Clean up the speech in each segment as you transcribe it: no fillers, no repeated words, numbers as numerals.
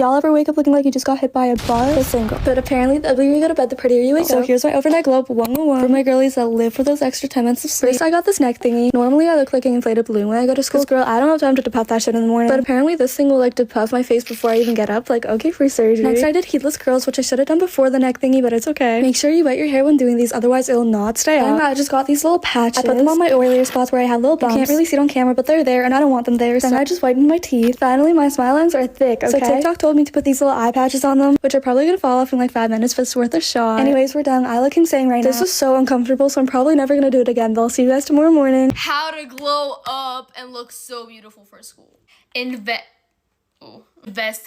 Y'all ever wake up looking like you just got hit by a bus? Listen, girl. But apparently, the earlier you go to bed, the prettier you wake up. So here's my overnight glow up 101 for my girlies that live for those extra 10 minutes of sleep. First, I got this neck thingy. Normally, I look like an inflated balloon when I go to school. Girl, I don't have time to depuff that shit in the morning. But apparently, this thing will like depuff my face before I even get up. Like, okay, free surgery. Next, I did heatless curls, which I should have done before the neck thingy, but it's okay. Make sure you wet your hair when doing these, otherwise it'll not stay up. Then I just got these little patches. I put them on my oilier spots where I had little bumps. You can't really see it on camera, but they're there, and I don't want them there. Then I just whitened my teeth. Finally, my smile lines are thick, okay? So TikTok told me to put these little eye patches on them, which are probably gonna fall off in like 5 minutes, but it's worth a shot. Anyways, we're done. I look insane right now. This was so uncomfortable, so I'm probably never gonna do it again, but I'll see you guys tomorrow morning. How to glow up and look so beautiful for school. Invest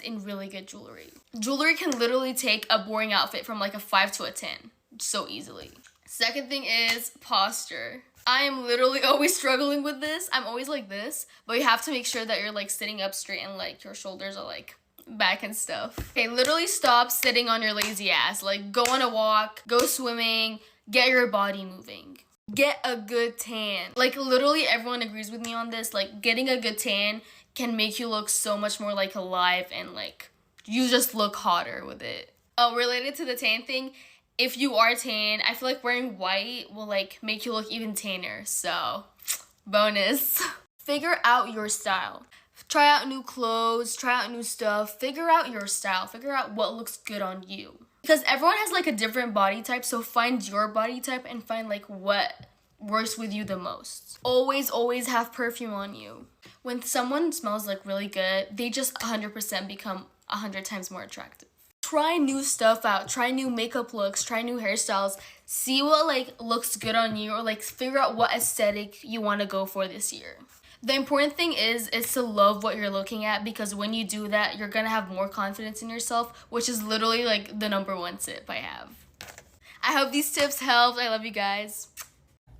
in really good jewelry. Jewelry can literally take a boring outfit from like a 5 to a 10 so easily. Second thing is posture. I am literally always struggling with this. I'm always like this, but you have to make sure that you're like sitting up straight and like your shoulders are like back and stuff. Okay, literally stop sitting on your lazy ass. Like go on a walk, go swimming, get your body moving. Get a good tan. Like literally everyone agrees with me on this. Like getting a good tan can make you look so much more like alive and like you just look hotter with it. Oh, related to the tan thing, if you are tan, I feel like wearing white will like make you look even tanner. So bonus. Figure out your style. Try out new clothes, try out new stuff, figure out your style, figure out what looks good on you. Because everyone has like a different body type, so find your body type and find like what works with you the most. Always have perfume on you. When someone smells like really good, they just 100% become 100 times more attractive. Try new stuff out, try new makeup looks, try new hairstyles, see what like looks good on you or like figure out what aesthetic you want to go for this year. The important thing is to love what you're looking at, because when you do that, you're gonna have more confidence in yourself, which is literally like the #1 tip I have. I hope these tips helped. I love you guys.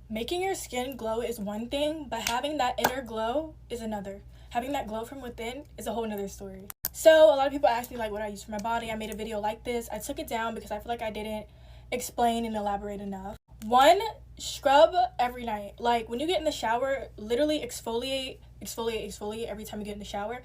Making your skin glow is one thing, but having that inner glow is another. Having that glow from within is a whole nother story. So a lot of people ask me like what I use for my body. I made a video like this. I took it down because I feel like I didn't explain and elaborate enough. 1, scrub every night. Like when you get in the shower, literally exfoliate every time you get in the shower.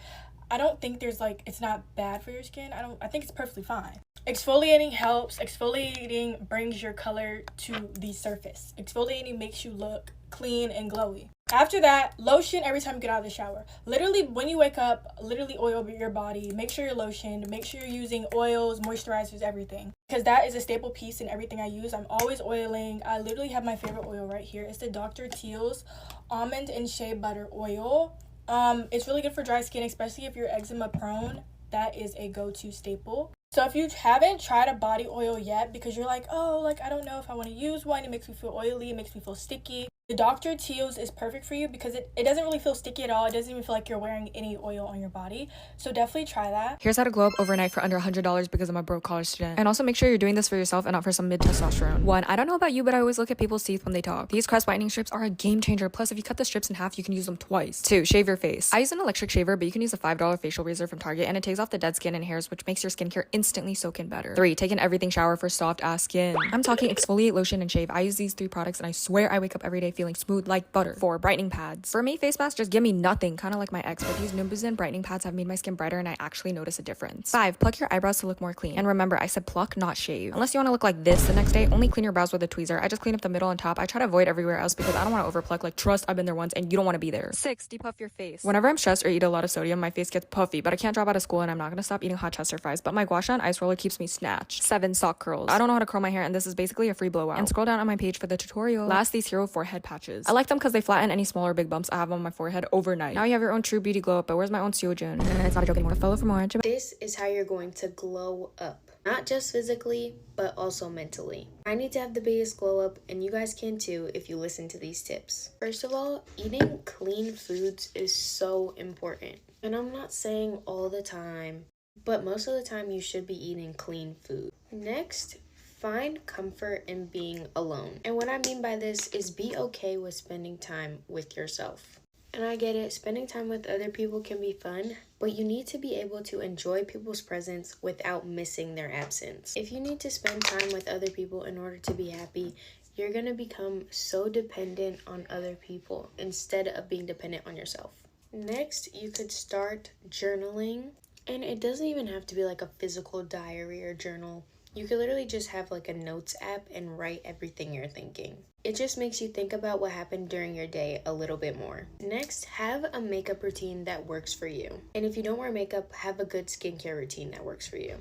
I don't think there's like, it's not bad for your skin. I think it's perfectly fine. Exfoliating helps. Exfoliating brings your color to the surface. Exfoliating makes you look clean and glowy. After that, lotion every time you get out of the shower. Literally, when you wake up, literally oil your body. Make sure you're lotioned. Make sure you're using oils, moisturizers, everything. Because that is a staple piece in everything I use. I'm always oiling. I literally have my favorite oil right here. It's the Dr. Teal's Almond and Shea Butter Oil. It's really good for dry skin, especially if you're eczema prone. That is a go-to staple. So if you haven't tried a body oil yet because you're like, oh, like I don't know if I want to use one, it makes me feel oily, it makes me feel sticky, the Dr. Teal's is perfect for you because it doesn't really feel sticky at all. It doesn't even feel like you're wearing any oil on your body. So definitely try that. Here's how to glow up overnight for under $100 because I'm a broke college student. And also make sure you're doing this for yourself and not for some mid-testosterone. 1, I don't know about you, but I always look at people's teeth when they talk. These crest whitening strips are a game changer. Plus, if you cut the strips in half, you can use them twice. 2, shave your face. I use an electric shaver, but you can use a $5 facial razor from Target, and it takes off the dead skin and hairs, which makes your skincare instantly soak in better. 3, take an everything shower for soft ass skin. I'm talking exfoliate, lotion, and shave. I use these 3 products and I swear I wake up every day feeling smooth like butter. 4, brightening pads. For me, face masks just give me nothing, kind of like my ex, but these Nimbuzin brightening pads have made my skin brighter and I actually notice a difference. 5, pluck your eyebrows to look more clean. And remember, I said pluck, not shave. Unless you want to look like this the next day, only clean your brows with a tweezer. I just clean up the middle and top. I try to avoid everywhere else because I don't want to overpluck. Like, trust, I've been there once and you don't want to be there. 6, depuff your face. Whenever I'm stressed or eat a lot of sodium, my face gets puffy, but I can't drop out of school and I'm not going to stop eating hot Chester fries, but my gua sha and ice roller keeps me snatched. 7, sock curls. I don't know how to curl my hair and this is basically a free blowout. And scroll down on my page for the tutorial. Last, these hero forehead patches. I like them because they flatten any small or big bumps I have on my forehead overnight. Now you have your own true beauty glow up, but where's my own Seojun? It's not a joke anymore. Follow for more. This is how you're going to glow up. Not just physically, but also mentally. I need to have the biggest glow up, and you guys can too if you listen to these tips. First of all, eating clean foods is so important. And I'm not saying all the time, but most of the time you should be eating clean food. Next, find comfort in being alone. And what I mean by this is be okay with spending time with yourself. And I get it, spending time with other people can be fun, but you need to be able to enjoy people's presence without missing their absence. If you need to spend time with other people in order to be happy, you're gonna become so dependent on other people instead of being dependent on yourself. Next, you could start journaling. And it doesn't even have to be like a physical diary or journal. You could literally just have like a notes app and write everything you're thinking. It just makes you think about what happened during your day a little bit more. Next, have a makeup routine that works for you. And if you don't wear makeup, have a good skincare routine that works for you.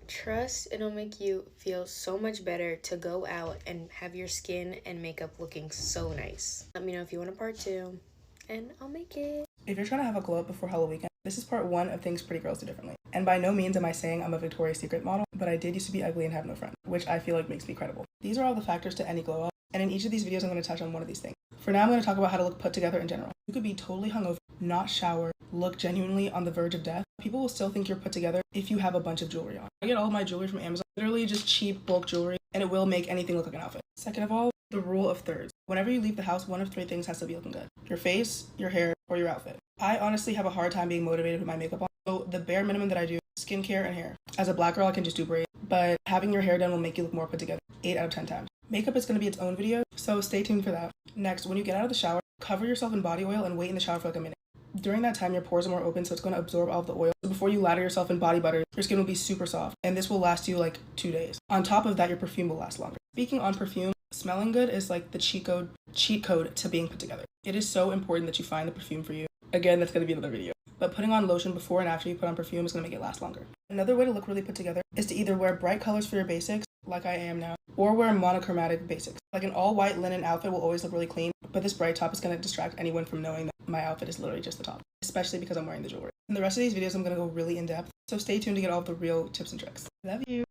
Trust it'll make you feel so much better to go out and have your skin and makeup looking so nice. Let me know if you want a part 2, and I'll make it. If you're trying to have a glow up before Halloween, this is part 1 of things pretty girls do differently. And by no means am I saying I'm a Victoria's Secret model, but I did used to be ugly and have no friends, which I feel like makes me credible. These are all the factors to any glow up, and in each of these videos I'm going to touch on one of these things. For now, I'm going to talk about how to look put together in general. You could be totally hungover, not shower, look genuinely on the verge of death. People will still think you're put together if you have a bunch of jewelry on. I get all of my jewelry from Amazon, literally just cheap bulk jewelry, and it will make anything look like an outfit. Second of all, the rule of thirds. Whenever you leave the house, one of 3 things has to be looking good: your face, your hair, or your outfit. I honestly have a hard time being motivated with my makeup on, so the bare minimum that I do, skincare and hair. As a black girl, I can just do braids, but having your hair done will make you look more put together 8 out of 10 times. Makeup is going to be its own video, so stay tuned for that. Next, when you get out of the shower, cover yourself in body oil and wait in the shower for like a minute. During that time, your pores are more open, so it's going to absorb all of the oil. So before you lather yourself in body butter, your skin will be super soft, and this will last you like 2 days. On top of that, your perfume will last longer. Speaking on perfume, smelling good is like the cheat code to being put together. It is so important that you find the perfume for you. Again, that's going to be another video. But putting on lotion before and after you put on perfume is going to make it last longer. Another way to look really put together is to either wear bright colors for your basics, like I am now, or wear monochromatic basics. Like an all-white linen outfit will always look really clean, but this bright top is going to distract anyone from knowing that my outfit is literally just the top, especially because I'm wearing the jewelry. In the rest of these videos, I'm going to go really in-depth, so stay tuned to get all of the real tips and tricks. Love you!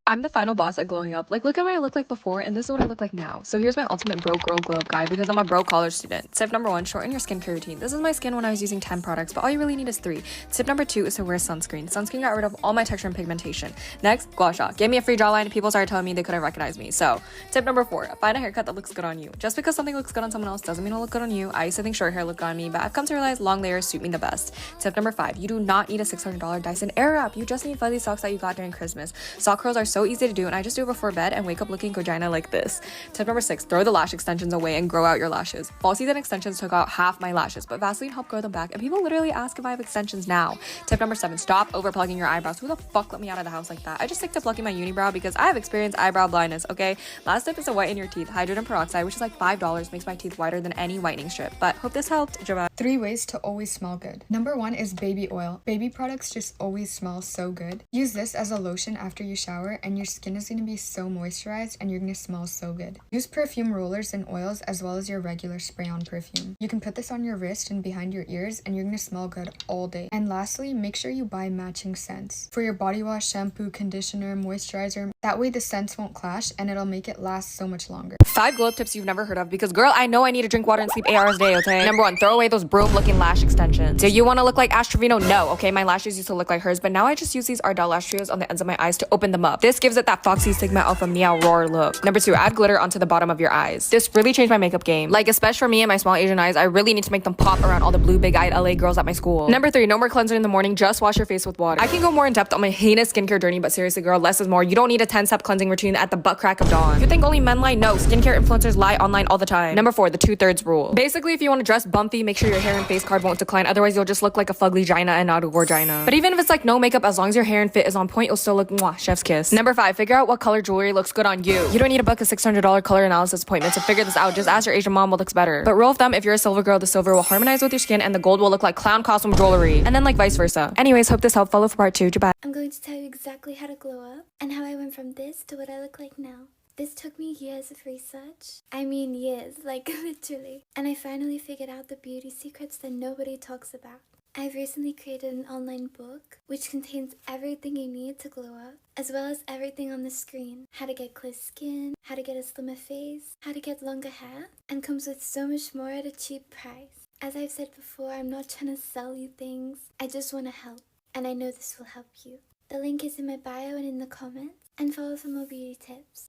I'm the final boss at glowing up. Like, look at what I looked like before, and this is what I look like now. So here's my ultimate broke girl glow up guide because I'm a broke college student. Tip number 1, shorten your skincare routine. This is my skin when I was using 10 products, but all you really need is 3. Tip number 2 is to wear sunscreen. Sunscreen got rid of all my texture and pigmentation. Next, gua sha. Gave me a free jawline and people started telling me they couldn't recognize me. So, tip number 4, find a haircut that looks good on you. Just because something looks good on someone else doesn't mean it'll look good on you. I used to think short hair looked good on me, but I've come to realize long layers suit me the best. Tip number 5, you do not need a $600 Dyson Airwrap. You just need fuzzy socks that you got during Christmas. Sock curls are so easy to do, and I just do it before bed and wake up looking vagina like this. Tip number 6, throw the lash extensions away and grow out your lashes. Fall season extensions took out half my lashes, but Vaseline helped grow them back, and people literally ask if I have extensions now. Tip number 7, stop over plugging your eyebrows. Who the fuck let me out of the house like that? I just stick to plucking my unibrow because I have experienced eyebrow blindness, okay? Last tip is to whiten your teeth. Hydrogen peroxide, which is like $5, makes my teeth whiter than any whitening strip. But hope this helped. Jabba. 3 ways to always smell good. Number 1 is baby oil. Baby products just always smell so good. Use this as a lotion after you shower and your skin is going to be so moisturized and you're going to smell so good. Use perfume rollers and oils as well as your regular spray-on perfume. You can put this on your wrist and behind your ears and you're going to smell good all day. And lastly, make sure you buy matching scents. For your body wash, shampoo, conditioner, moisturizer, that way the scents won't clash and it'll make it last so much longer. 5 glow up tips you've never heard of because girl, I know I need to drink water and sleep 8 hours a day, okay? Number 1, throw away those broom looking lash extensions. Do you want to look like Ash Trevino? No, okay? My lashes used to look like hers, but now I just use these Ardell lash trios on the ends of my eyes to open them up. This gives it that Foxy Sigma Alpha Meow Roar look. Number 2, add glitter onto the bottom of your eyes. This really changed my makeup game. Like, especially for me and my small Asian eyes, I really need to make them pop around all the blue big-eyed LA girls at my school. Number 3, no more cleanser in the morning, just wash your face with water. I can go more in depth on my heinous skincare journey, but seriously girl, less is more. You don't need a 10-step cleansing routine at the butt crack of dawn. You think only men lie? No, skincare influencers lie online all the time. Number 4, the 2/3 rule. Basically, if you want to dress bumpy, make sure your hair and face card won't decline, otherwise you'll just look like a fugly gina and not a gorgina. But even if it's like no makeup, as long as your hair and fit is on point, you'll still look mwah, chef's kiss. Number 5, figure out what color jewelry looks good on you. You don't need to book a $600 color analysis appointment to figure this out. Just ask your Asian mom what looks better. But rule of thumb, if you're a silver girl, the silver will harmonize with your skin and the gold will look like clown costume jewelry. And then like vice versa. Anyways, hope this helped. Follow for part 2. Goodbye. I'm going to tell you exactly how to glow up and how I went from this to what I look like now. This took me years of research. I mean years, like literally. And I finally figured out the beauty secrets that nobody talks about. I've recently created an online book which contains everything you need to glow up, as well as everything on the screen. How to get clear skin, how to get a slimmer face, how to get longer hair, and comes with so much more at a cheap price. As I've said before, I'm not trying to sell you things. I just want to help, and I know this will help you. The link is in my bio and in the comments, and follow for more beauty tips.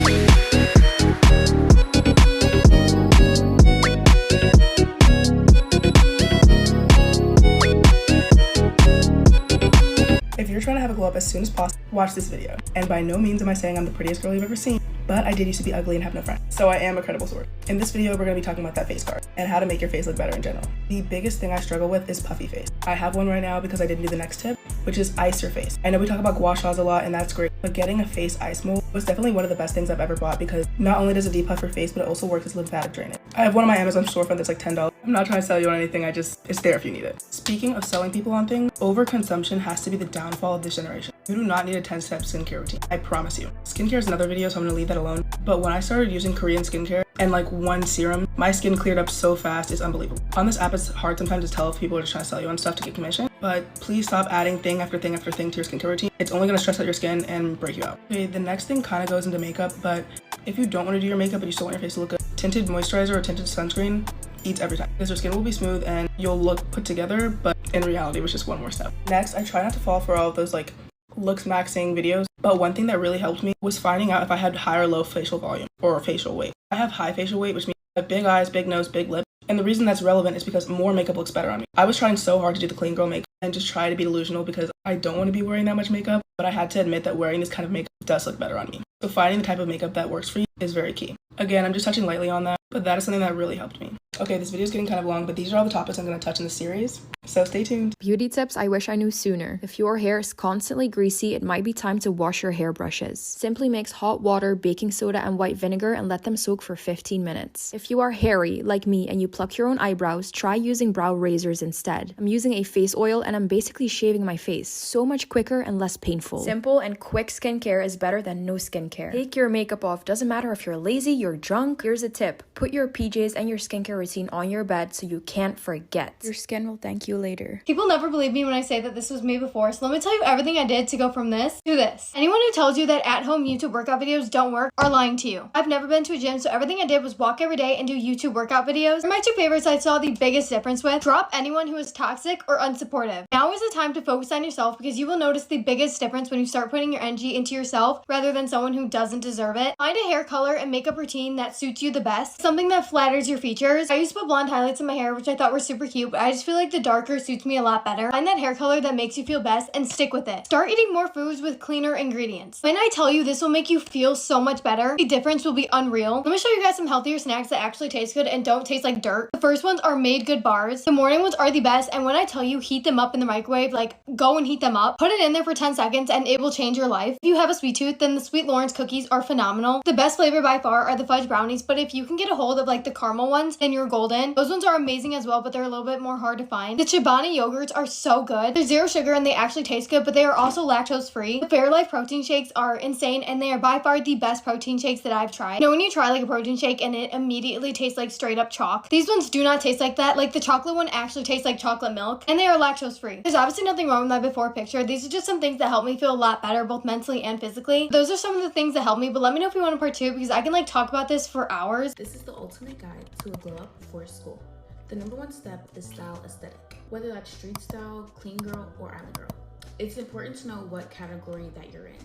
If you're trying to have a glow up up as soon as possible, watch this video. And by no means am I saying I'm the prettiest girl you've ever seen, but I did used to be ugly and have no friends, so I am a credible source. In this video, we're going to be talking about that face card and how to make your face look better in general. The biggest thing I struggle with is puffy face. I have one right now because I didn't do the next tip, which is ice your face. I know we talk about gua shas a lot and that's great, but getting a face ice mold was definitely one of the best things I've ever bought because not only does it depuff your face, but it also works as lymphatic drainage. I have one on my Amazon storefront that's like $10. I'm not trying to sell you on anything, it's there if you need it. Speaking of selling people on things, overconsumption has to be the downfall of this generation. You do not need a 10-step skincare routine, I promise you. Skincare is another video, so I'm gonna leave that alone. But when I started using Korean skincare and like one serum, my skin cleared up so fast, it's unbelievable. On this app, it's hard sometimes to tell if people are just trying to sell you on stuff to get commission, but please stop adding thing after thing after thing to your skincare routine. It's only gonna stress out your skin and break you out. Okay, the next thing kind of goes into makeup, but if you don't want to do your makeup but you still want your face to look good, tinted moisturizer or tinted sunscreen eats every time because your skin will be smooth and you'll look put together, but in reality it was just one more step. Next, I try not to fall for all of those like looks maxing videos, but one thing that really helped me was finding out if I had high or low facial volume or facial weight. I have high facial weight, which means I have big eyes, big nose, big lips, and the reason that's relevant is because more makeup looks better on me. I was trying so hard to do the clean girl makeup and just try to be delusional because I don't want to be wearing that much makeup, but I had to admit that wearing this kind of makeup does look better on me. So finding the type of makeup that works for you is very key. Again, I'm just touching lightly on that, but that is something that really helped me. Okay, this video is getting kind of long, but these are all the topics I'm going to touch in the series, so stay tuned. Beauty tips I wish I knew sooner. If your hair is constantly greasy, it might be time to wash your hairbrushes. Simply mix hot water, baking soda, and white vinegar and let them soak for 15 minutes. If you are hairy, like me, and you pluck your own eyebrows, try using brow razors instead. I'm using a face oil and I'm basically shaving my face. So much quicker and less painful. Simple and quick skincare is better than no skincare. Take your makeup off. Doesn't matter if you're lazy, you're drunk. Here's a tip. Put your PJs and your skincare routine on your bed so you can't forget. Your skin will thank you later. People never believe me when I say that this was me before, so let me tell you everything I did to go from this to this. Anyone who tells you that at-home YouTube workout videos don't work are lying to you. I've never been to a gym, so everything I did was walk every day and do YouTube workout videos. They're my two favorites I saw the biggest difference with. Drop anyone who is toxic or unsupportive. Now is the time to focus on yourself because you will notice the biggest difference when you start putting your energy into yourself rather than someone who doesn't deserve it. Find a hair color and makeup routine that suits you the best. Something that flatters your features. I used to put blonde highlights in my hair, which I thought were super cute, but I just feel like the darker suits me a lot better. Find that hair color that makes you feel best and stick with it. Start eating more foods with cleaner ingredients. When I tell you this will make you feel so much better, the difference will be unreal. Let me show you guys some healthier snacks that actually taste good and don't taste like dirt. The first ones are Made Good bars. The morning ones are the best, and when I tell you heat them up in the microwave, like go and heat them up, put it in there for 10 seconds and it will change your life. If you have a sweet tooth, then the Sweet Lawrence cookies are phenomenal. The best flavor by far are the fudge brownies, but if you can get a hold of like the caramel ones, then you're golden. Those ones are amazing as well, but they're a little bit more hard to find. The Chobani yogurts are so good. They're zero sugar and they actually taste good, but they are also lactose free. The Fairlife protein shakes are insane and they are by far the best protein shakes that I've tried. You know when you try like a protein shake and it immediately tastes like straight up chalk? These ones do not taste like that. Like the chocolate one actually tastes like chocolate milk and they are lactose free. There's obviously nothing wrong with my before picture. These are just some things that help me feel a lot better both mentally and physically. Those are some of the things that help me, but let me know if you want a part 2 because I can like talk about this for hours. This is the ultimate guide to a glow up before school. The number one step is style aesthetic, whether that's street style, clean girl, or island girl. It's important to know what category that you're in.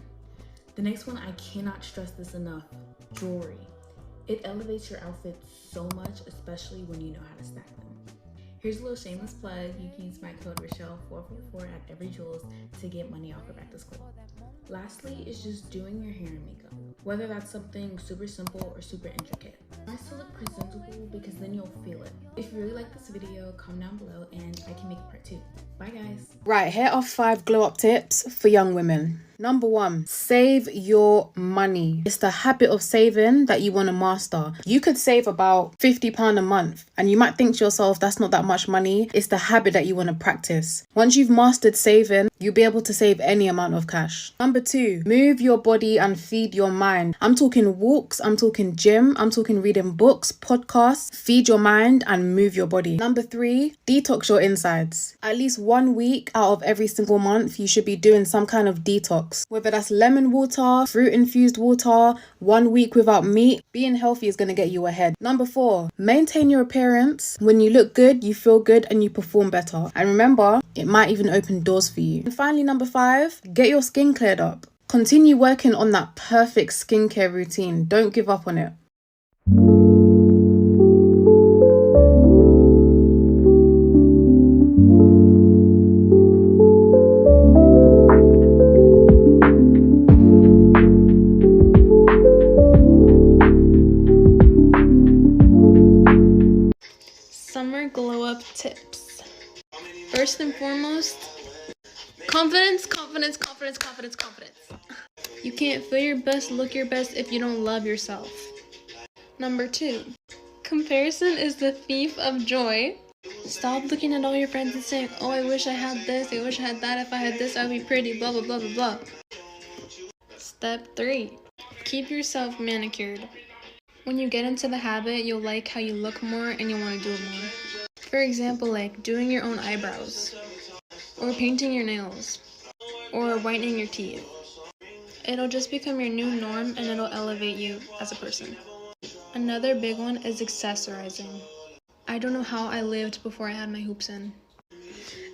The next one, I cannot stress this enough, jewelry. It elevates your outfit so much, especially when you know how to stack them. Here's a little shameless plug. You can use my code Rochelle444 at every Jewels to get money off for back to school. Lastly is just doing your hair and makeup, whether that's something super simple or super intricate. Nice to look presentable because then you'll feel it. If you really like this video, comment down below and I can make a part 2. Bye guys. Right, here are 5 glow up tips for young women. Number 1, save your money. It's the habit of saving that you want to master. You could save about £50 a month and you might think to yourself, that's not that much money. It's the habit that you want to practice. Once you've mastered saving, you'll be able to save any amount of cash. Number 2, move your body and feed your mind. I'm talking walks, I'm talking gym, I'm talking reading books, podcasts. Feed your mind and move your body. Number 3, detox your insides. At least 1 week out of every single month, you should be doing some kind of detox. Whether that's lemon water, fruit infused water, 1 week without meat, being healthy is going to get you ahead. Number 4, maintain your appearance. When you look good, you feel good and you perform better. And remember, it might even open doors for you. And finally, number 5, get your skin cleared up. Continue working on that perfect skincare routine. Don't give up on it. summer glow up tips. First and foremost, confidence, confidence, confidence, confidence, confidence. You can't feel your best, look your best if you don't love yourself. Number 2, comparison is the thief of joy. Stop looking at all your friends and saying, oh, I wish I had this, I wish I had that, if I had this, I would be pretty, blah, blah, blah, blah, blah. Step 3, keep yourself manicured. When you get into the habit, you'll like how you look more and you'll want to do it more. For example, like doing your own eyebrows, or painting your nails, or whitening your teeth. It'll just become your new norm and it'll elevate you as a person. Another big one is accessorizing. I don't know how I lived before I had my hoops in.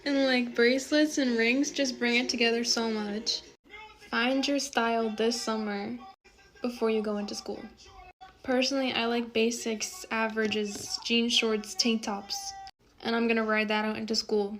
And like bracelets and rings just bring it together so much. Find your style this summer before you go into school. Personally, I like basics, averages, jean shorts, tank tops. And I'm gonna ride that out into school.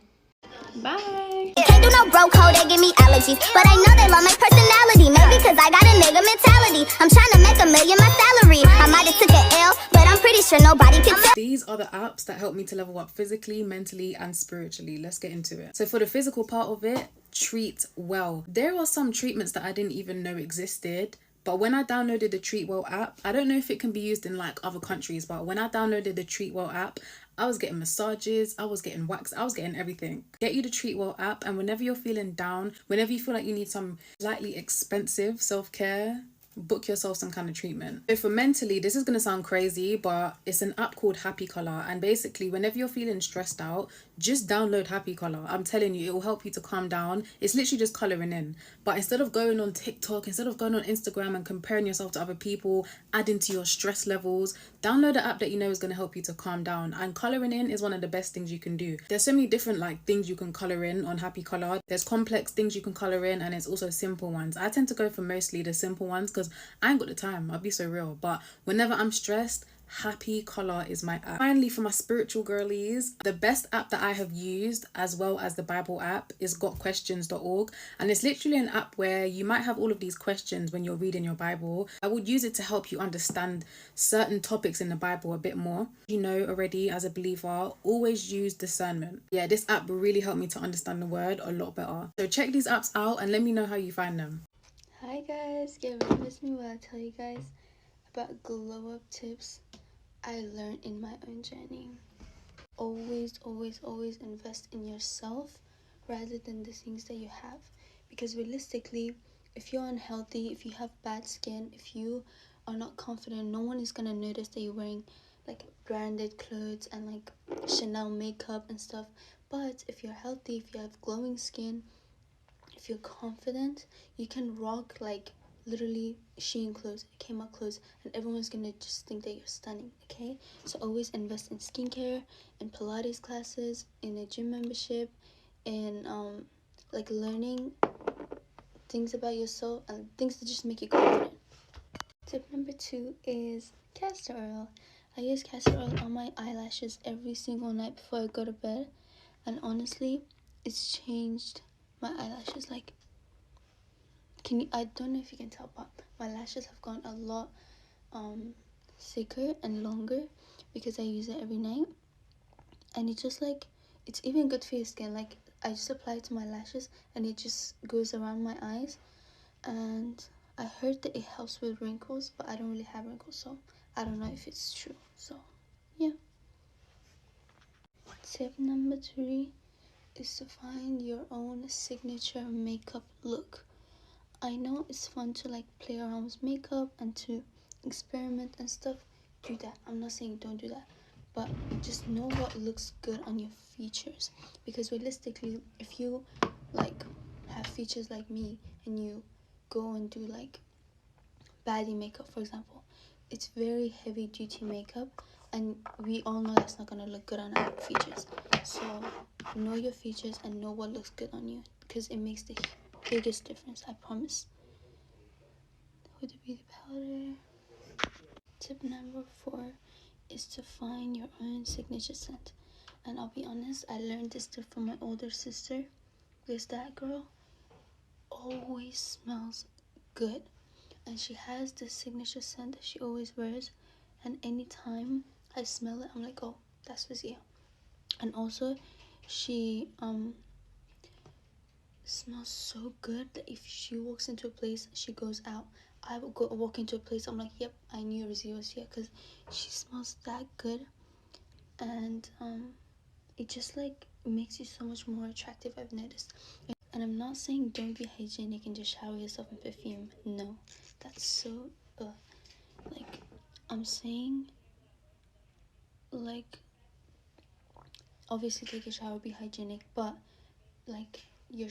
Bye! Can't do no bro code, they give me allergies. But I know they love my personality. Maybe cause I got a nigga mentality. I'm trying to make $1 million my salary. I might have took an L, but I'm pretty sure nobody can tell. These are the apps that help me to level up physically, mentally, and spiritually. Let's get into it. So for the physical part of it, treat well. There are some treatments that I didn't even know existed. But when I downloaded the Treat Well app, I don't know if it can be used in like other countries, but when I downloaded the Treat Well app, I was getting massages, I was getting wax, I was getting everything. Get you the Treat Well app, and whenever you're feeling down, whenever you feel like you need some slightly expensive self-care, book yourself some kind of treatment. So for mentally, this is going to sound crazy, but it's an app called Happy Color, and basically whenever you're feeling stressed out, just download Happy Color. I'm telling you, it will help you to calm down. It's literally just coloring in. But instead of going on TikTok, instead of going on Instagram and comparing yourself to other people, adding to your stress levels, download an app that you know is going to help you to calm down. And coloring in is one of the best things you can do. There's so many different like things you can color in on Happy Color. There's complex things you can color in, and it's also simple ones. I tend to go for mostly the simple ones because I ain't got the time, I'll be so real. But whenever I'm stressed, Happy Color is my app. Finally, for my spiritual girlies, the best app that I have used, as well as the Bible app, is gotquestions.org. And it's literally an app where you might have all of these questions when you're reading your Bible. I would use it to help you understand certain topics in the Bible a bit more. You know already, as a believer, always use discernment. Yeah, this app really helped me to understand the word a lot better. So check these apps out and let me know how you find them. Hi guys, get ready with me while I tell you guys about glow up tips I learned in my own journey. Always, always, always invest in yourself rather than the things that you have. Because realistically, if you're unhealthy, if you have bad skin, if you are not confident, no one is gonna notice that you're wearing like branded clothes and like Chanel makeup and stuff. But if you're healthy, if you have glowing skin, if you're confident, you can rock like literally Shein clothes, Kmart clothes, and everyone's gonna just think that you're stunning. Okay, so always invest in skincare, in Pilates classes, in a gym membership, in like learning things about yourself and things that just make you confident. Tip number 2 is castor oil. I use castor oil on my eyelashes every single night before I go to bed, and honestly, it's changed my eyelashes. Like, I don't know if you can tell, but my lashes have gone a lot thicker and longer because I use it every night. And it's just like, it's even good for your skin. Like, I just apply it to my lashes and it just goes around my eyes. And I heard that it helps with wrinkles, but I don't really have wrinkles, so I don't know if it's true. So yeah. Tip number 3 is to find your own signature makeup look. I know it's fun to like play around with makeup and to experiment and stuff. Do that. I'm not saying don't do that, but just know what looks good on your features. Because realistically, if you like have features like me and you go and do like baddie makeup, for example, it's very heavy duty makeup, and we all know that's not gonna look good on our features. So know your features and know what looks good on you, because it makes the biggest difference, I promise. With the beauty powder. Tip number 4 is to find your own signature scent. And I'll be honest, I learned this tip from my older sister, because that girl always smells good, and she has this signature scent that she always wears, and anytime I smell it, I'm like, oh, that's Fazia. And also, she smells so good that if she walks into a place, she goes out. I would walk into a place, I'm like, yep, I knew Rizzy was here, because she smells that good. And it just like makes you so much more attractive, I've noticed. And I'm not saying don't be hygienic and just shower yourself in perfume. No, that's so like, I'm saying, like, obviously take a shower, be hygienic, but like your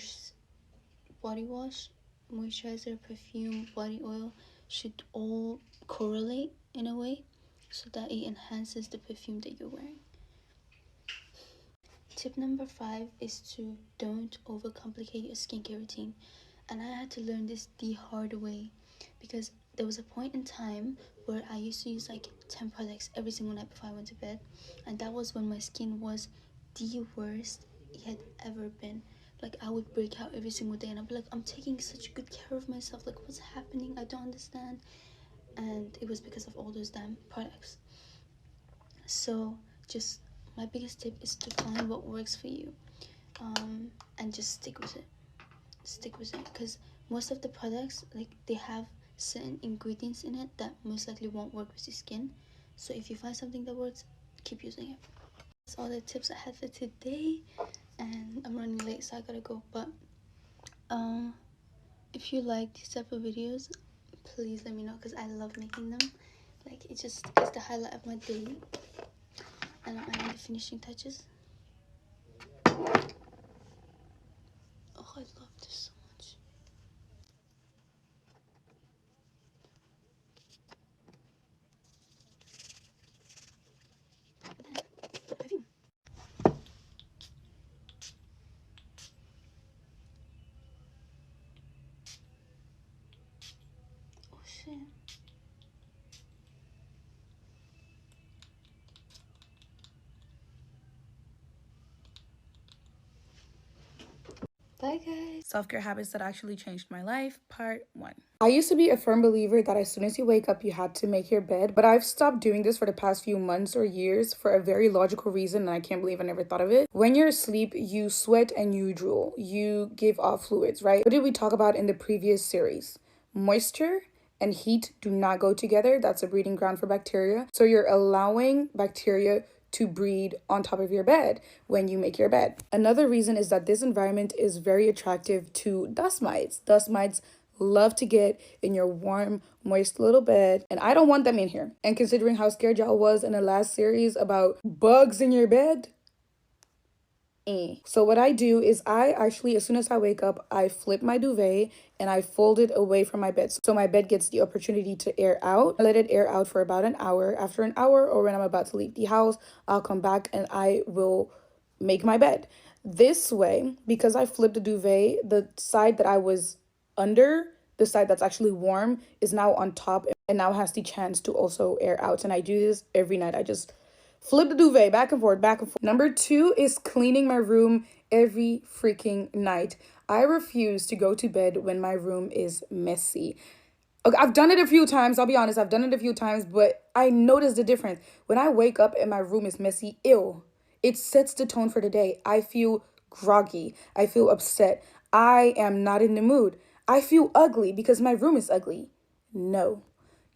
body wash, moisturizer, perfume, body oil should all correlate in a way so that it enhances the perfume that you're wearing. Tip number 5 is to don't overcomplicate your skincare routine. And I had to learn this the hard way, because there was a point in time where I used to use like 10 products every single night before I went to bed, and that was when my skin was the worst it had ever been. Like, I would break out every single day and I'd be like, I'm taking such good care of myself, like what's happening, I don't understand. And it was because of all those damn products. So just, my biggest tip is to find what works for you, and just stick with it, because most of the products, like, they have certain ingredients in it that most likely won't work with your skin. So if you find something that works, keep using it. That's all the tips I had for today, and I'm running late, so I gotta go. But if you like these type of videos, please let me know, because I love making them. Like, it just is the highlight of my day, and I'm adding the finishing touches. Oh, I love this so much. Oh shit. Bye guys. Self-care habits that actually changed my life, part 1. I used to be a firm believer that as soon as you wake up, you had to make your bed, but I've stopped doing this for the past few months or years for a very logical reason, and I can't believe I never thought of it. When you're asleep, you sweat and you drool. You give off fluids, right? What did we talk about in the previous series? Moisture and heat do not go together. That's a breeding ground for bacteria. So you're allowing bacteria to breed on top of your bed when you make your bed. Another reason is that this environment is very attractive to dust mites. Dust mites love to get in your warm, moist little bed, and I don't want them in here. And considering how scared y'all was in the last series about bugs in your bed, so what I do is I actually, as soon as I wake up, I flip my duvet and I fold it away from my bed. So my bed gets the opportunity to air out. I let it air out for about an hour. After an hour, or when I'm about to leave the house, I'll come back and I will make my bed. This way, because I flipped the duvet, the side that I was under, the side that's actually warm, is now on top and now has the chance to also air out. And I do this every night. I just flip the duvet back and forth, back and forth. Number 2 is cleaning my room every freaking night. I refuse to go to bed when my room is messy. Okay, I've done it a few times. I'll be honest, I've done it a few times, but I noticed the difference. When I wake up and my room is messy, ew, it sets the tone for the day. I feel groggy. I feel upset. I am not in the mood. I feel ugly because my room is ugly. No.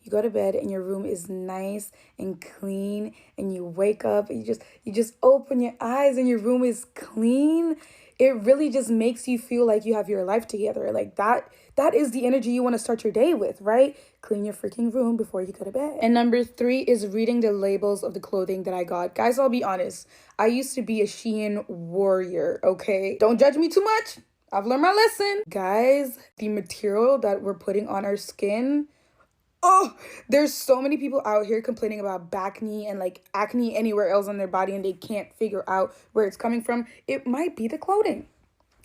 You go to bed and your room is nice and clean, and you wake up and you just open your eyes and your room is clean. It really just makes you feel like you have your life together. Like that is the energy you want to start your day with, right? Clean your freaking room before you go to bed. And number 3 is reading the labels of the clothing that I got. Guys, I'll be honest. I used to be a Shein warrior, okay? Don't judge me too much. I've learned my lesson. Guys, the material that we're putting on our skin, oh, there's so many people out here complaining about acne and like acne anywhere else on their body, and they can't figure out where it's coming from. It might be the clothing.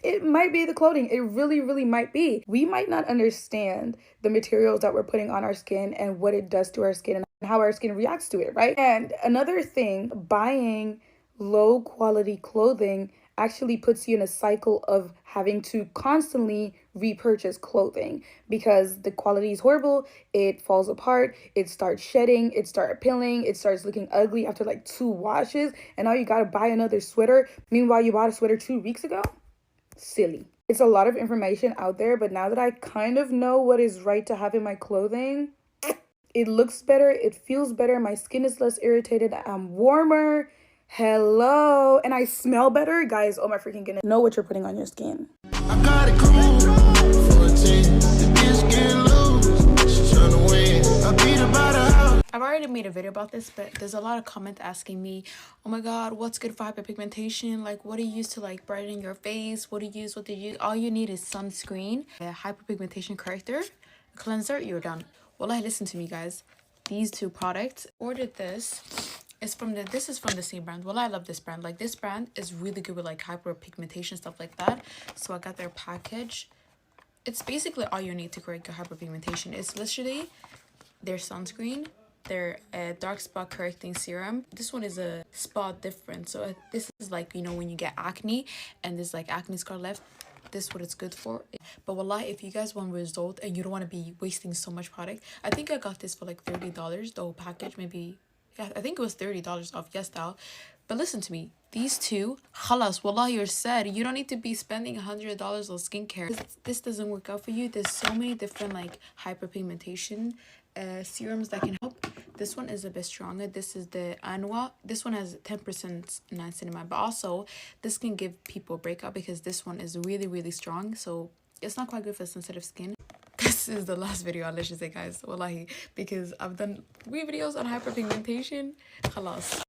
It might be the clothing. It really, really might be. We might not understand the materials that we're putting on our skin and what it does to our skin and how our skin reacts to it, right? And another thing, buying low quality clothing actually puts you in a cycle of having to constantly repurchase clothing because the quality is horrible. It falls apart, it starts shedding, it starts peeling, it starts looking ugly after like 2 washes, and now you gotta buy another sweater. Meanwhile, you bought a sweater 2 weeks ago. Silly. It's a lot of information out there, but now that I kind of know what is right to have in my clothing, it looks better, it feels better, my skin is less irritated, I'm warmer, hello, and I smell better. Guys, oh my freaking goodness, know what you're putting on your skin. I got it cool for a 10. The bitch get loose, she tryna win. I beat her by the house. I've already made a video about this, but there's a lot of comments asking me, oh my god, what's good for hyperpigmentation? Like, what do you use to like brighten your face? What do you use? All you need is sunscreen, a hyperpigmentation corrector, a cleanser, you're done. Well, listen to me, guys. These 2 products, ordered this. This is from the same brand. Well, I love this brand. Like, this brand is really good with like hyperpigmentation, stuff like that. So I got their package. It's basically all you need to correct your hyperpigmentation. It's literally their sunscreen, their dark spot correcting serum. This one is a spot different. So this is like, you know, when you get acne and there's like acne scar left, this is what it's good for. But wallahi, if you guys want result and you don't want to be wasting so much product, I think I got this for like $30, the whole package. Maybe, yeah, I think it was $30 off Yes Style. But listen to me, these 2, khalas, wallahi, you're sad. You don't need to be spending $100 on skincare. This doesn't work out for you. There's so many different like hyperpigmentation serums that can help. This one is a bit stronger. This is the Anwa. This one has 10% niacinamide, but also this can give people a breakout because this one is really, really strong. So it's not quite good for sensitive skin. This is the last video I'll let you say, guys, wallahi, because I've done 3 videos on hyperpigmentation. Khalas.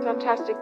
Fantastic.